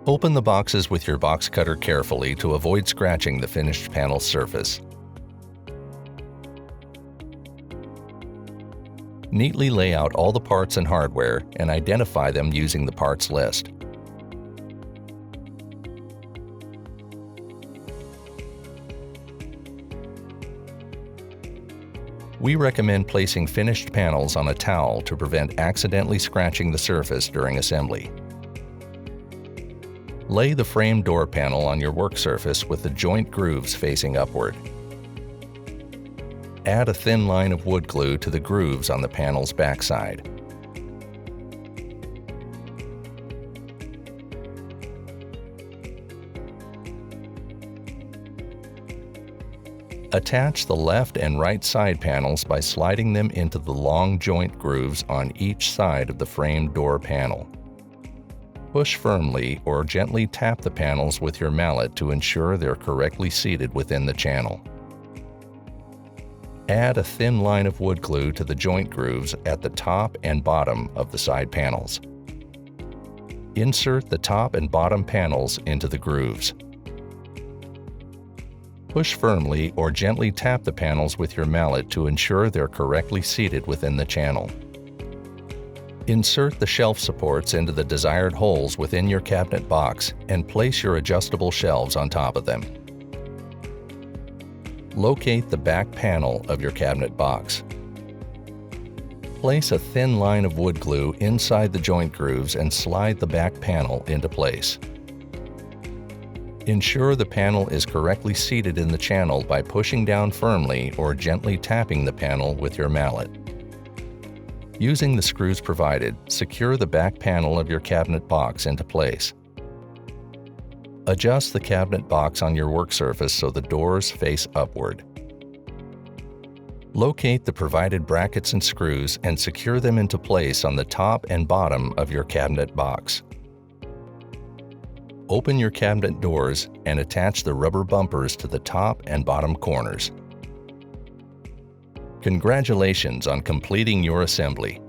Open the boxes with your box cutter carefully to avoid scratching the finished panel surface. Neatly lay out all the parts and hardware and identify them using the parts list. We recommend placing finished panels on a towel to prevent accidentally scratching the surface during assembly. Lay the frame door panel on your work surface with the joint grooves facing upward. Add a thin line of wood glue to the grooves on the panel's backside. Attach the left and right side panels by sliding them into the long joint grooves on each side of the frame door panel. Push firmly or gently tap the panels with your mallet to ensure they're correctly seated within the channel. Add a thin line of wood glue to the joint grooves at the top and bottom of the side panels. Insert the top and bottom panels into the grooves. Push firmly or gently tap the panels with your mallet to ensure they're correctly seated within the channel. Insert the shelf supports into the desired holes within your cabinet box and place your adjustable shelves on top of them. Locate the back panel of your cabinet box. Place a thin line of wood glue inside the joint grooves and slide the back panel into place. Ensure the panel is correctly seated in the channel by pushing down firmly or gently tapping the panel with your mallet. Using the screws provided, secure the back panel of your cabinet box into place. Adjust the cabinet box on your work surface so the doors face upward. Locate the provided brackets and screws and secure them into place on the top and bottom of your cabinet box. Open your cabinet doors and attach the rubber bumpers to the top and bottom corners. Congratulations on completing your assembly.